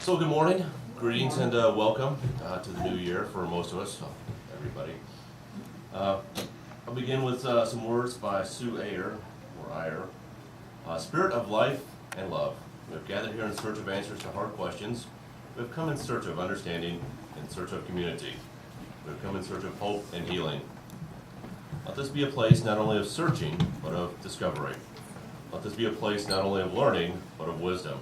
So good morning, greetings and welcome to the new year for most of us, everybody. I'll begin with some words by Sue Ayer, or Ayer. Spirit of life and love. We have gathered here in search of answers to hard questions. We have come in search of understanding, in search of community. We have come in search of hope and healing. Let this be a place not only of searching, but of discovery. Let this be a place not only of learning, but of wisdom.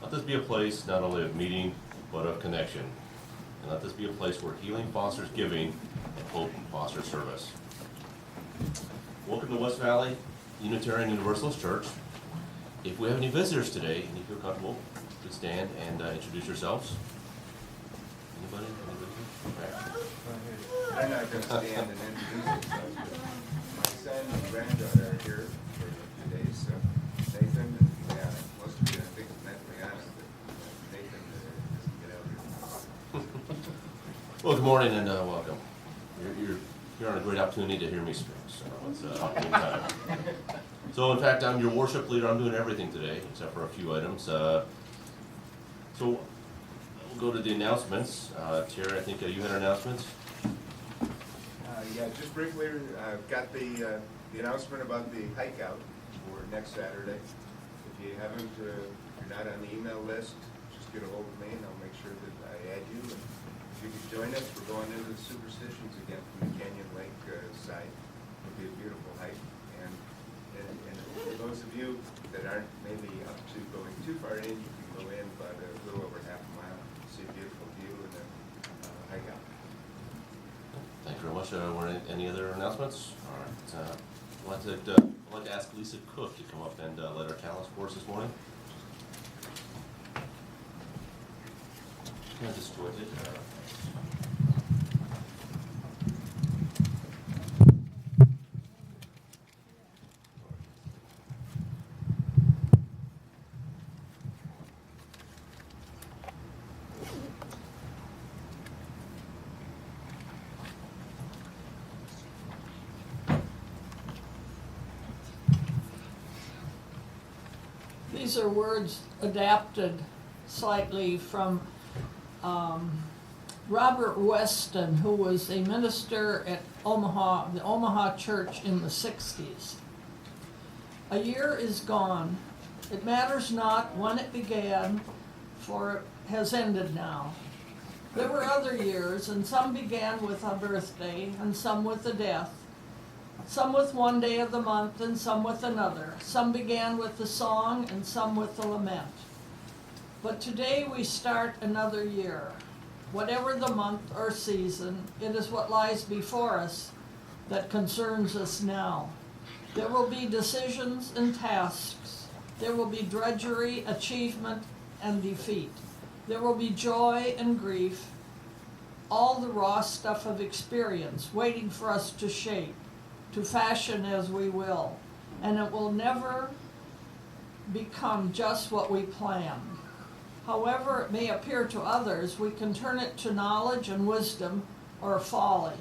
Let this be a place not only of meeting, but of connection. And let this be a place where healing fosters giving and hope fosters service. Welcome to West Valley Unitarian Universalist Church. If we have any visitors today and you feel comfortable, please stand and introduce yourselves. Anybody? I'm not going to stand and introduce myself, but my son and granddaughter are here for today, so Nathan and Leanna. Most of you, I think, met Leanna, but Nathan doesn't get out here. Well, good morning and welcome. You're on a great opportunity to hear me speak, so it's a good time. So, in fact, I'm your worship leader. I'm doing everything today, except for a few items. So, we'll go to the announcements. Terry, I think you had announcements. Yeah, just briefly, I've got the announcement about the hike out for next Saturday. If you haven't, if you're not on the email list, just get a hold of me and I'll make sure that I add you. And if you could join us, we're going into the superstitions again from the Canyon Lake side. It'll be a beautiful hike. And for those of you that aren't maybe up to going too far in, you can go in about a little over half a mile, see a beautiful view, and then hike out. Thank you very much. Were any other announcements? All right. I'd like to ask Lisa Cook to come up and lead our talents for us this morning. Kind of disjointed. These are words adapted slightly from Robert Weston, who was a minister at Omaha, the Omaha Church in the 60s. A year is gone. It matters not when it began, for it has ended now. There were other years, and some began with a birthday, and some with a death. Some with one day of the month, and some with another. Some began with the song, and some with the lament. But today we start another year. Whatever the month or season, it is what lies before us that concerns us now. There will be decisions and tasks. There will be drudgery, achievement, and defeat. There will be joy and grief, all the raw stuff of experience waiting for us to shape, to fashion as we will, and it will never become just what we plan. However it may appear to others, we can turn it to knowledge and wisdom or folly.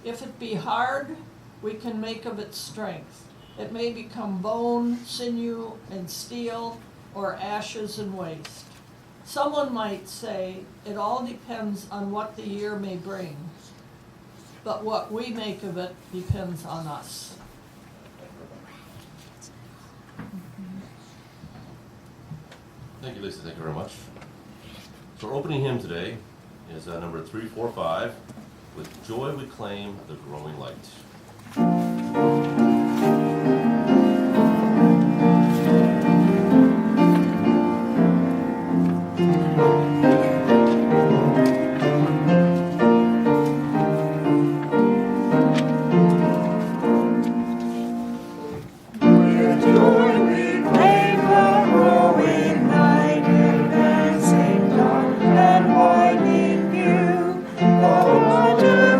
If it be hard, we can make of it strength. It may become bone, sinew, and steel, or ashes and waste. Someone might say it all depends on what the year may bring, but what we make of it depends on us. Thank you, Lisa. Thank you very much. So our opening hymn today is number 345, With Joy We Claim the Growing Light.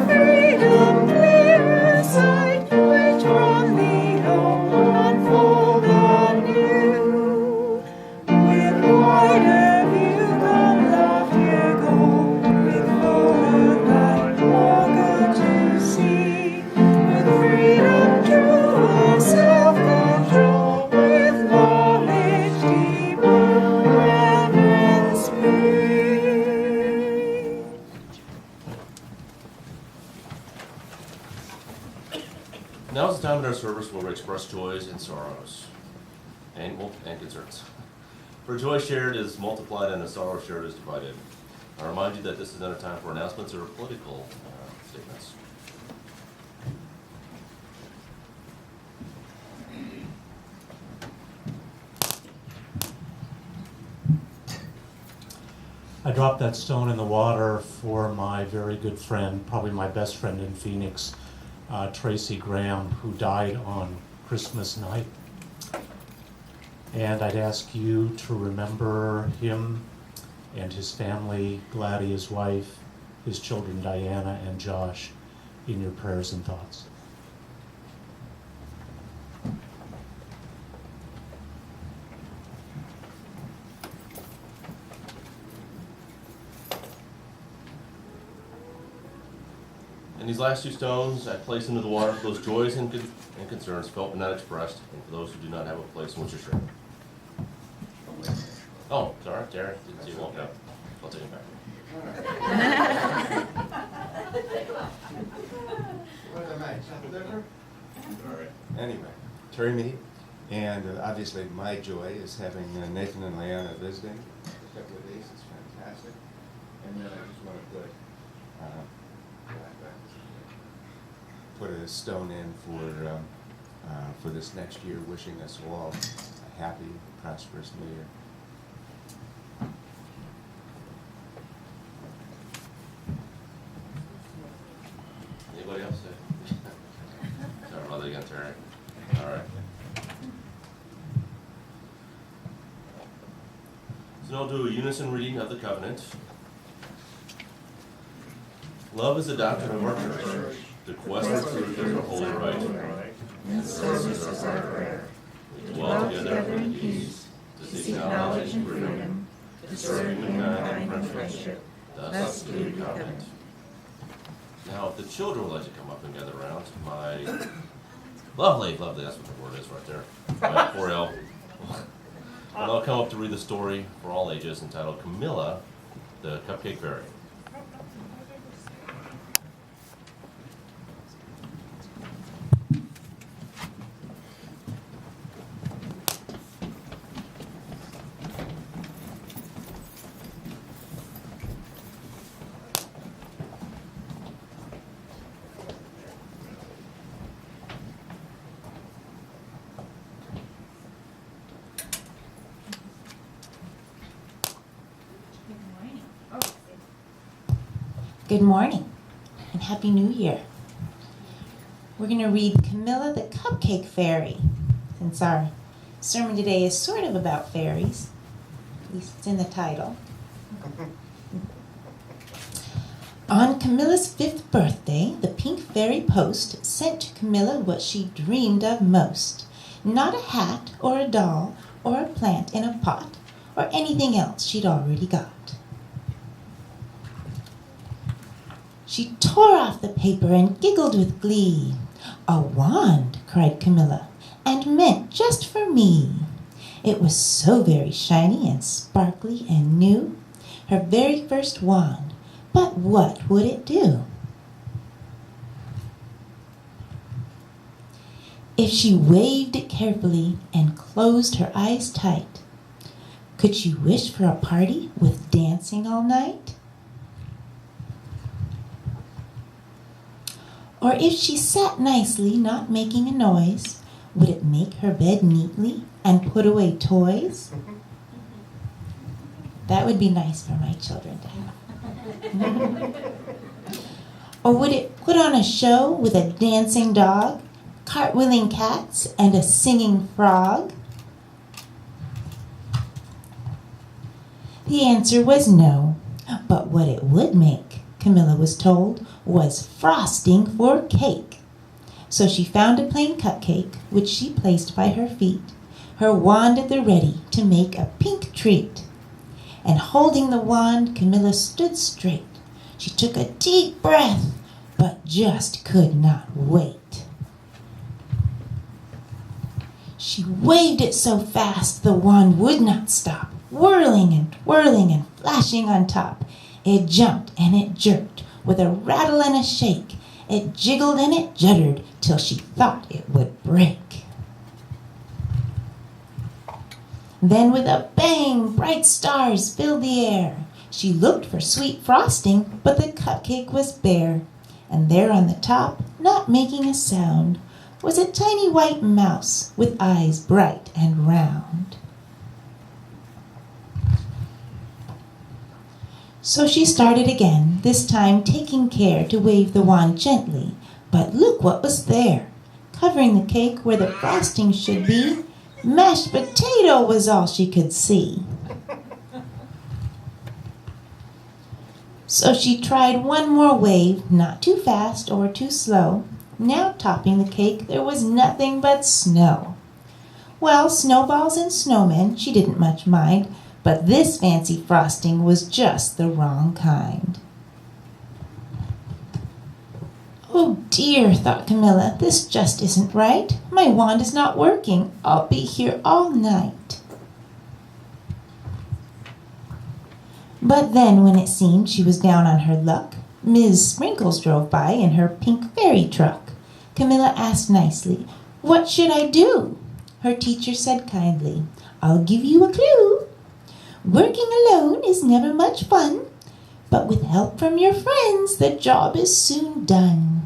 Freedom, clear sight, which time in our service where we express joys and sorrows, and concerns. For joy shared is multiplied and the sorrow shared is divided. I remind you that this is not a time for announcements or political statements. I dropped that stone in the water for my very good friend, probably my best friend in Phoenix, Tracy Graham, who died on Christmas night. And I'd ask you to remember him and his family, Gladys, his wife, his children, Diana and Josh, in your prayers and thoughts. And these last two stones I place into the water for those joys and concerns felt but not expressed, and for those who do not have a place in which to share. Oh, sorry, Terry, didn't see you walk up. I'll take it back. Anyway, Terry Mead, and obviously my joy is having Nathan and Leanna visiting a couple of days. It's fantastic. And then I just want to put a stone in for this next year, wishing us all a happy, prosperous new year. Anybody else? Sorry about that again, Terry. All right. So now I'll do a unison reading of the covenant. Love is the doctrine of our church. The quest for truth is our holy right. And service is our prayer. We dwell together in peace, to seek knowledge and freedom, to serve humankind in friendship, thus do we covenant. Now, if the children would like to come up and gather around, my lovely, that's what the word is right there, my 4L, and I'll come up to read the story for all ages entitled Camilla, the Cupcake Fairy. Good morning and Happy New Year. We're going to read Camilla the Cupcake Fairy, since our sermon today is sort of about fairies. At least it's in the title. On Camilla's 5th birthday, the pink fairy post sent to Camilla what she dreamed of most. Not a hat or a doll or a plant in a pot or anything else she'd already got. She tore off the paper and giggled with glee. "A wand," cried Camilla, "and meant just for me." It was so very shiny and sparkly and new, her very first wand. But what would it do? If she waved it carefully and closed her eyes tight, could she wish for a party with dancing all night? Or if she sat nicely, not making a noise, would it make her bed neatly and put away toys? That would be nice for my children to have. Or would it put on a show with a dancing dog, cartwheeling cats, and a singing frog? The answer was no, but what it would make, Camilla was told, was frosting for cake. So she found a plain cupcake, which she placed by her feet, her wand at the ready to make a pink treat. And holding the wand, Camilla stood straight. She took a deep breath, but just could not wait. She waved it so fast the wand would not stop, whirling and twirling and flashing on top. It jumped and it jerked with a rattle and a shake, It jiggled and it juddered till she thought it would break. Then with a bang, bright stars filled the air. She looked for sweet frosting, but the cupcake was bare. And there on the top, not making a sound, was a tiny white mouse with eyes bright and round. So she started again, this time taking care to wave the wand gently. But look what was there! Covering the cake where the frosting should be, mashed potato was all she could see. So she tried one more wave, not too fast or too slow. Now topping the cake there was nothing but snow. Well, snowballs and snowmen she didn't much mind, but this fancy frosting was just the wrong kind. Oh dear, thought Camilla, this just isn't right. My wand is not working. I'll be here all night. But then when it seemed she was down on her luck, Ms. Sprinkles drove by in her pink fairy truck. Camilla asked nicely, "What should I do?" Her teacher said kindly, "I'll give you a clue. Working alone is never much fun, but with help from your friends, the job is soon done."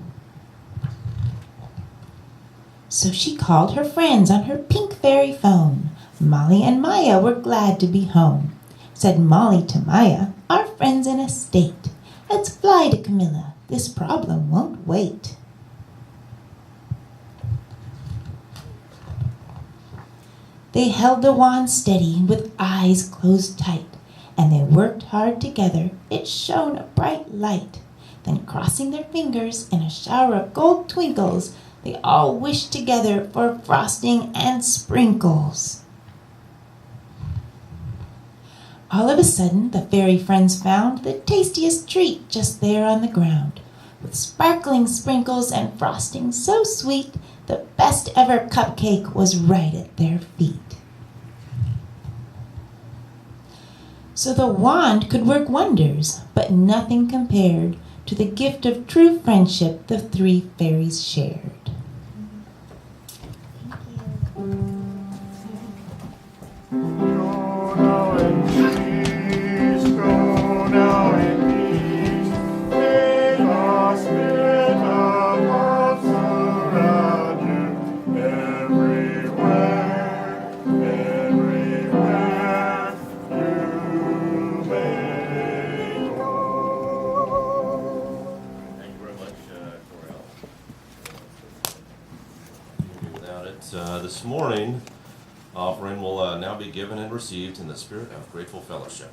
So she called her friends on her pink fairy phone. Molly and Maya were glad to be home. Said Molly to Maya, "Our friend's in a state. Let's fly to Camilla. This problem won't wait." They held the wand steady with eyes closed tight, and they worked hard together. It shone a bright light. Then crossing their fingers in a shower of gold twinkles, they all wished together for frosting and sprinkles. All of a sudden, the fairy friends found the tastiest treat just there on the ground. With sparkling sprinkles and frosting so sweet, the best ever cupcake was right at their feet. So the wand could work wonders, but nothing compared to the gift of true friendship the three fairies shared. This morning, offering will now be given and received in the spirit of grateful fellowship.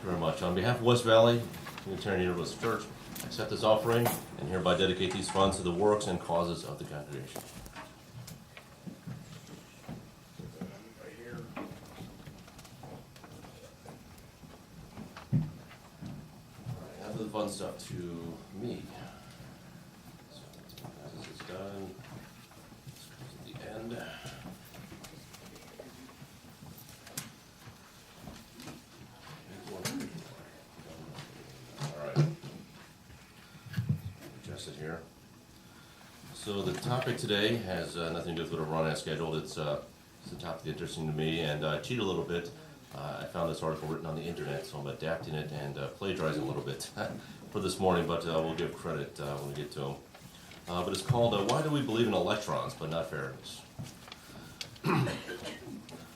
Very much. On behalf of West Valley Unitarian Universalist Church, I accept this offering and hereby dedicate these funds to the works and causes of the congregation. Right here. fun stuff to me. So this is done. This comes at the end. All right. Adjust it here. So the topic today has nothing to do with what Ron has scheduled. It's a topic interesting to me, and I cheat a little bit. I found this article written on the internet, so I'm adapting it and plagiarizing a little bit for this morning, but we'll give credit when we get to them. But it's called Why Do We Believe in Electrons But Not Fairies?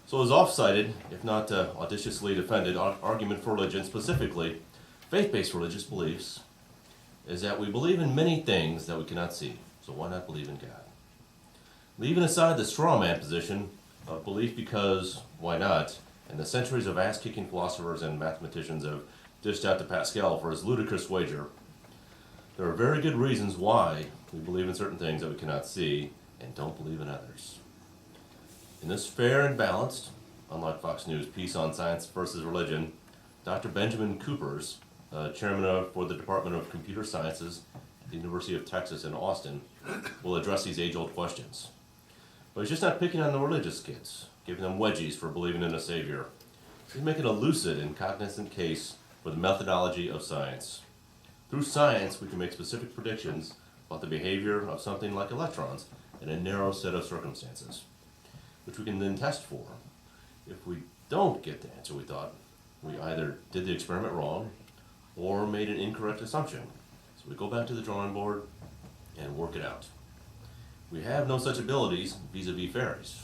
So it was oft-cited, if not audaciously defended, argument for religion, specifically faith-based religious beliefs, is that we believe in many things that we cannot see, so why not believe in God? Leaving aside the straw man position of belief because why not, and the centuries of ass-kicking philosophers and mathematicians have dished out to Pascal for his ludicrous wager, there are very good reasons why we believe in certain things that we cannot see and don't believe in others. In this fair and balanced, unlike Fox News' piece on science versus religion, Dr. Benjamin Kuipers, chairman for the Department of Computer Sciences at the University of Texas in Austin, will address these age-old questions. But he's just not picking on the religious kids, giving them wedgies for believing in a savior. He's making a lucid and cognizant case for the methodology of science. Through science, we can make specific predictions about the behavior of something like electrons in a narrow set of circumstances, which we can then test for. If we don't get the answer we thought, we either did the experiment wrong or made an incorrect assumption. So we go back to the drawing board and work it out. We have no such abilities vis-a-vis fairies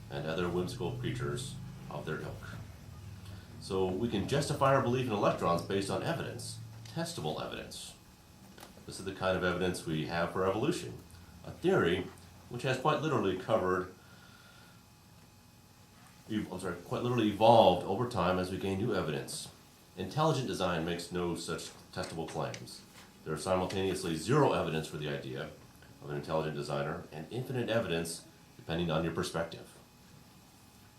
and other whimsical creatures of their ilk. So we can justify our belief in electrons based on evidence, testable evidence. This is the kind of evidence we have for evolution, a theory which has quite literally evolved over time as we gain new evidence. Intelligent design makes no such testable claims. There is simultaneously zero evidence for the idea of an intelligent designer and infinite evidence depending on your perspective.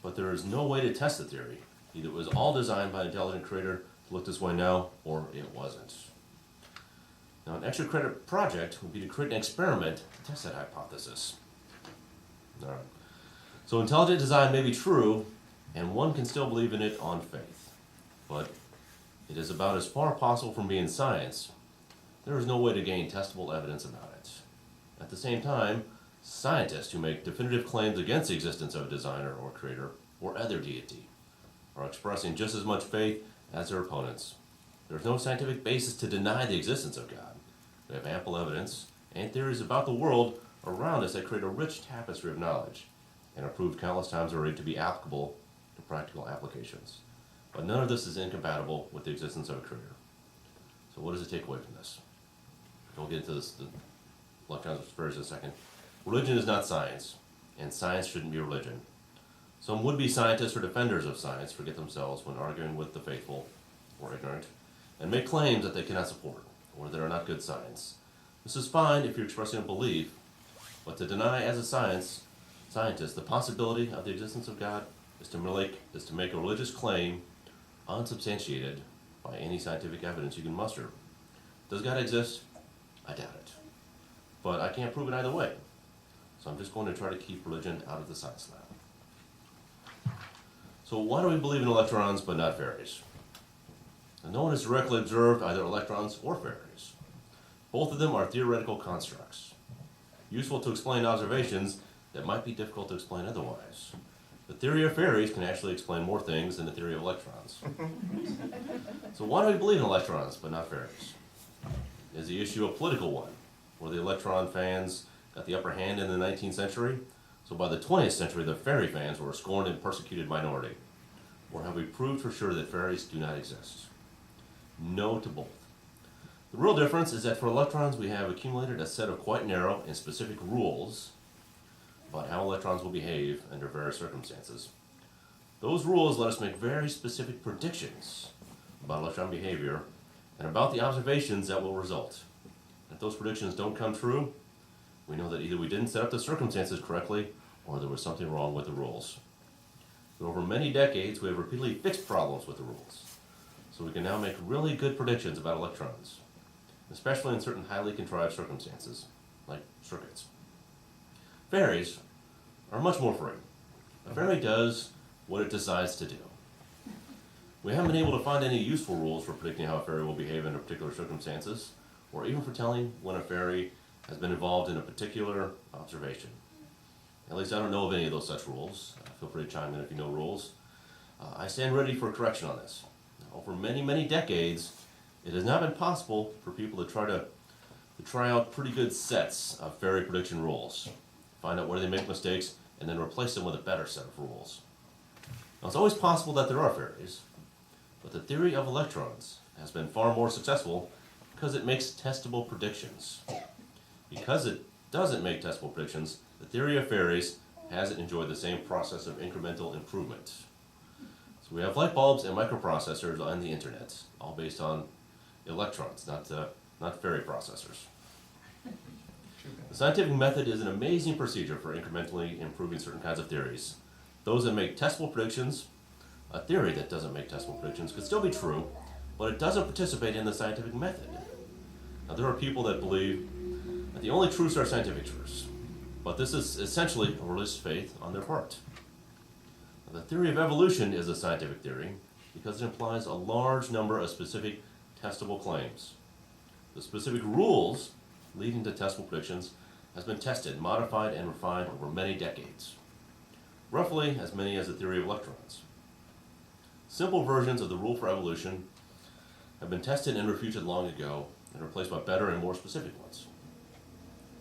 But there is no way to test the theory. Either it was all designed by an intelligent creator to look this way now, or it wasn't. Now, an extra credit project would be to create an experiment to test that hypothesis. All right. So intelligent design may be true, and one can still believe in it on faith. But it is about as far possible from being science. There is no way to gain testable evidence about it. At the same time, scientists who make definitive claims against the existence of a designer or creator or other deity are expressing just as much faith as their opponents. There is no scientific basis to deny the existence of God. We have ample evidence and theories about the world around us that create a rich tapestry of knowledge and are proved countless times already to be applicable to practical applications. But none of this is incompatible with the existence of a creator. So what does it take away from this? We'll get into this, the electrons and fairies in a second. Religion is not science, and science shouldn't be religion. Some would-be scientists or defenders of science forget themselves when arguing with the faithful or ignorant, and make claims that they cannot support, or that are not good science. This is fine if you're expressing a belief, but to deny as a scientist the possibility of the existence of God is to make a religious claim unsubstantiated by any scientific evidence you can muster. Does God exist? I doubt it. But I can't prove it either way. So I'm just going to try to keep religion out of the science lab. So why do we believe in electrons but not fairies? Now, no one has directly observed either electrons or fairies. Both of them are theoretical constructs, useful to explain observations that might be difficult to explain otherwise. The theory of fairies can actually explain more things than the theory of electrons. So why do we believe in electrons but not fairies? Is the issue a political one, where the electron fans got the upper hand in the 19th century? So by the 20th century, the fairy fans were a scorned and persecuted minority. Or have we proved for sure that fairies do not exist? No to both. The real difference is that for electrons, we have accumulated a set of quite narrow and specific rules about how electrons will behave under various circumstances. Those rules let us make very specific predictions about electron behavior and about the observations that will result. If those predictions don't come true, we know that either we didn't set up the circumstances correctly or there was something wrong with the rules. But over many decades, we have repeatedly fixed problems with the rules. So we can now make really good predictions about electrons. especially in certain highly contrived circumstances, like circuits. Fairies are much more free. A fairy does what it decides to do. We haven't been able to find any useful rules for predicting how a fairy will behave in particular circumstances, or even for telling when a fairy has been involved in a particular observation. At least I don't know of any of those such rules. Feel free to chime in if you know rules. I stand ready for correction on this. Over many, many decades, it has not been possible for people to try out pretty good sets of fairy prediction rules, find out where they make mistakes, and then replace them with a better set of rules. Now, it's always possible that there are fairies, but the theory of electrons has been far more successful because it makes testable predictions. Because it doesn't make testable predictions, the theory of fairies hasn't enjoyed the same process of incremental improvement. So we have light bulbs and microprocessors on the internet, all based on electrons, not fairy processors. The scientific method is an amazing procedure for incrementally improving certain kinds of theories. Those that make testable predictions, a theory that doesn't make testable predictions could still be true, but it doesn't participate in the scientific method. Now, there are people that believe that the only truths are scientific truths, but this is essentially a religious faith on their part. Now, the theory of evolution is a scientific theory because it implies a large number of specific testable claims. The specific rules leading to testable predictions has been tested, modified, and refined over many decades, roughly as many as the theory of electrons. Simple versions of the rule for evolution have been tested and refuted long ago and replaced by better and more specific ones,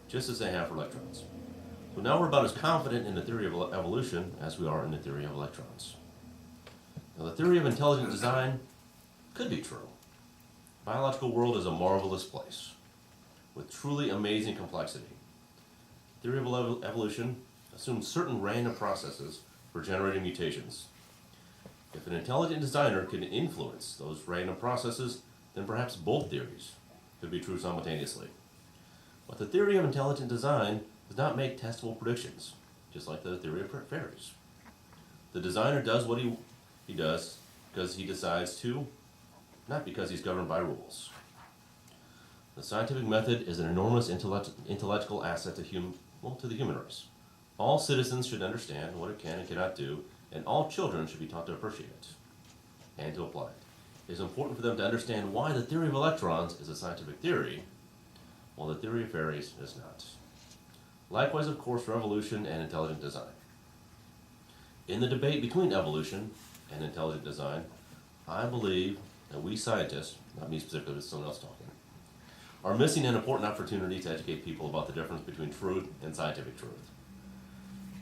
just as they have for electrons. So now we're about as confident in the theory of evolution as we are in the theory of electrons. Now, the theory of intelligent design could be true. The biological world is a marvelous place with truly amazing complexity. The theory of evolution assumes certain random processes for generating mutations. If an intelligent designer can influence those random processes, then perhaps both theories could be true simultaneously. But the theory of intelligent design does not make testable predictions, just like the theory of fairies. The designer does what he does because he decides to, not because he's governed by rules. The scientific method is an enormous intellectual asset to the human race. All citizens should understand what it can and cannot do, and all children should be taught to appreciate it and to apply it. It is important for them to understand why the theory of electrons is a scientific theory, while the theory of fairies is not. Likewise, of course, for evolution and intelligent design. In the debate between evolution and intelligent design, I believe that we scientists, not me specifically, but someone else talking, are missing an important opportunity to educate people about the difference between truth and scientific truth.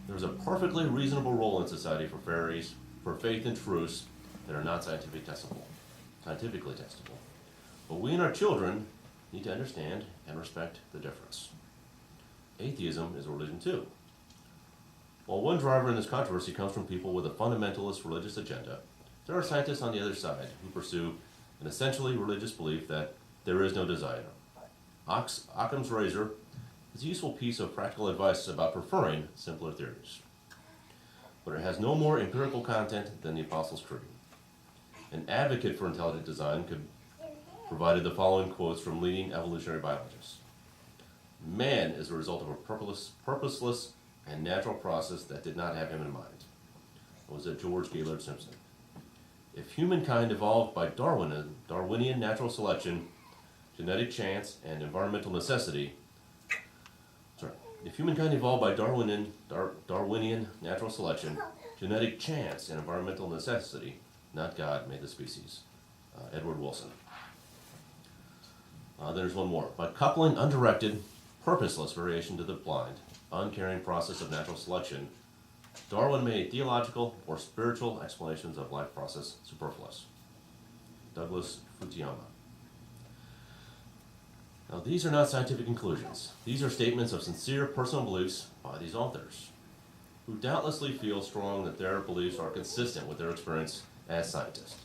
There is a perfectly reasonable role in society for fairies, for faith in truths that are not scientifically testable. But we and our children need to understand and respect the difference. Atheism is a religion too. While one driver in this controversy comes from people with a fundamentalist religious agenda, there are scientists on the other side who pursue an essentially religious belief that there is no designer. Occam's razor is a useful piece of practical advice about preferring simpler theories, but it has no more empirical content than the Apostles' Creed. An advocate for intelligent design could provided the following quotes from leading evolutionary biologists. Man is the result of a purposeless and natural process that did not have him in mind. That was it, George Gaylord Simpson. If humankind evolved by Darwinian natural selection, genetic chance, and environmental necessity, if humankind evolved by Darwinian natural selection, genetic chance, and environmental necessity, not God made the species. Edward Wilson. There's one more. By coupling undirected, purposeless variation to the blind, uncaring process of natural selection, Darwin made theological or spiritual explanations of life process superfluous. Douglas Fukuyama. Now, these are not scientific conclusions. These are statements of sincere personal beliefs by these authors, who doubtlessly feel strong that their beliefs are consistent with their experience as scientists.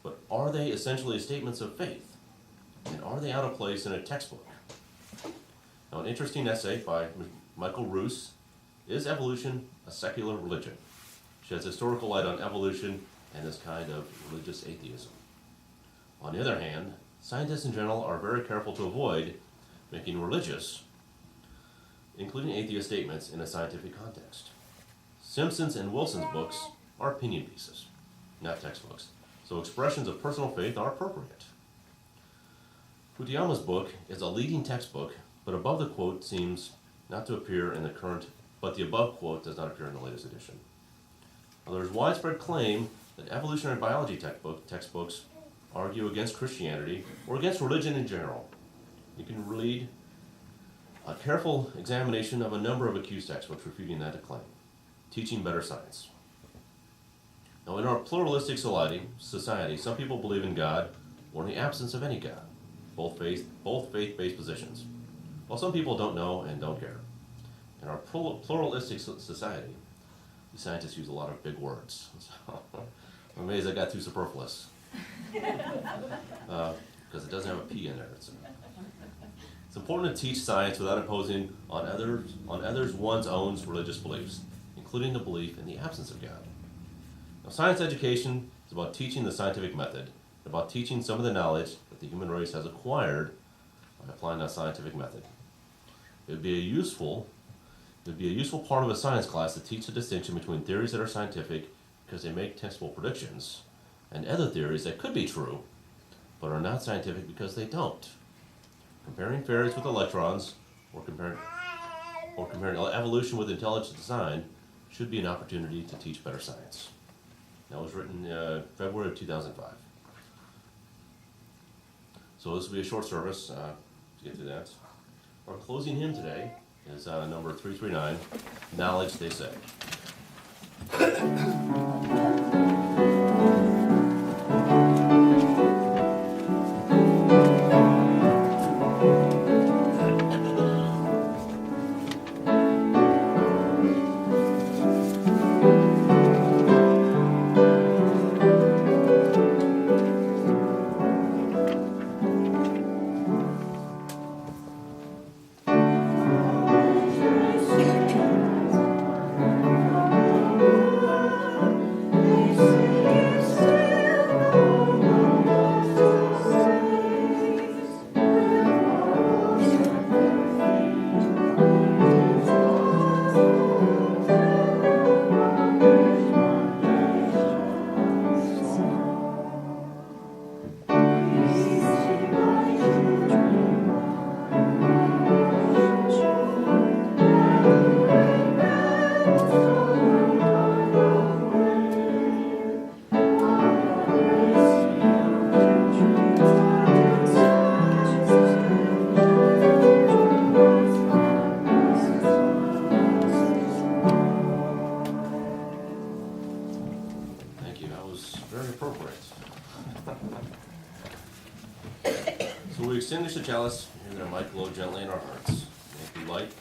But are they essentially statements of faith? And are they out of place in a textbook? Now, an interesting essay by Michael Roos, Is Evolution a Secular Religion? Sheds historical light on evolution and this kind of religious atheism. On the other hand, Scientists in general are very careful to avoid making religious, including atheist statements, in a scientific context. Simpson's and Wilson's books are opinion pieces, not textbooks, so expressions of personal faith are appropriate. Fukuyama's book is a leading textbook, but above the quote seems not to appear in the current, but the above quote does not appear in the latest edition. Now, there is widespread claim that evolutionary biology textbooks argue against Christianity or against religion in general. You can read a careful examination of a number of accused textbooks refuting that claim. Teaching better science. Now, in our pluralistic society, some people believe in God or in the absence of any God, both faith-based positions, while some people don't know and don't care. In our pluralistic society, the scientists use a lot of big words. So I'm amazed I got too superfluous. Because it doesn't have a P in there. It's important to teach science without imposing on others one's own religious beliefs, including the belief in the absence of God. Now, science education is about teaching the scientific method, about teaching some of the knowledge that the human race has acquired by applying that scientific method. It would be a useful part of a science class to teach the distinction between theories that are scientific because they make testable predictions, and other theories that could be true, but are not scientific because they don't. Comparing fairies with electrons, or comparing evolution with intelligent design, should be an opportunity to teach better science. That was written February of 2005. So this will be a short service to get to that. Our closing hymn today is number 339, Knowledge They Say. Extinguish the chalice, and that it might glow gently in our hearts.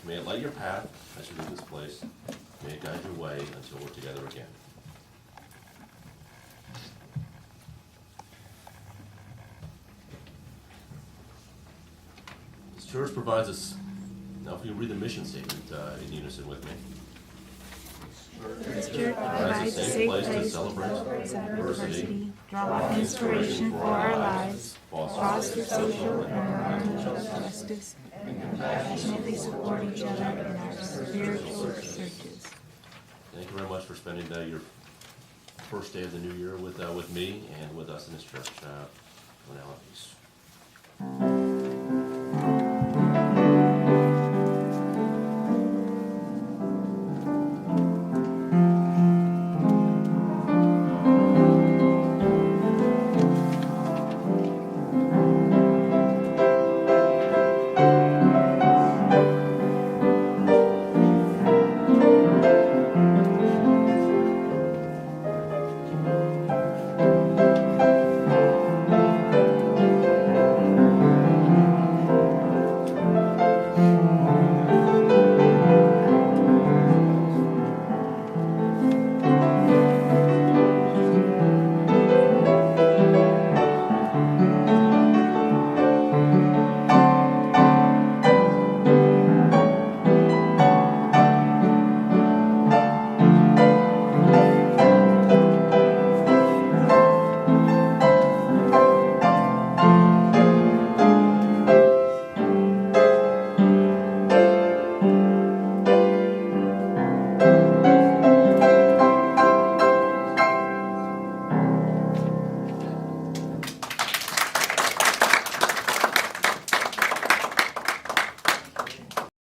May it light your path as you leave this place. May it guide your way until we're together again. This church provides us, now if you read the mission statement in unison with me. This church provides a safe place to celebrate diversity, draw inspiration for our lives, foster social and environmental justice, and compassionately support each other in our spiritual searches. Thank you very much for spending your first day of the new year with me and with us in this church. Go now in peace.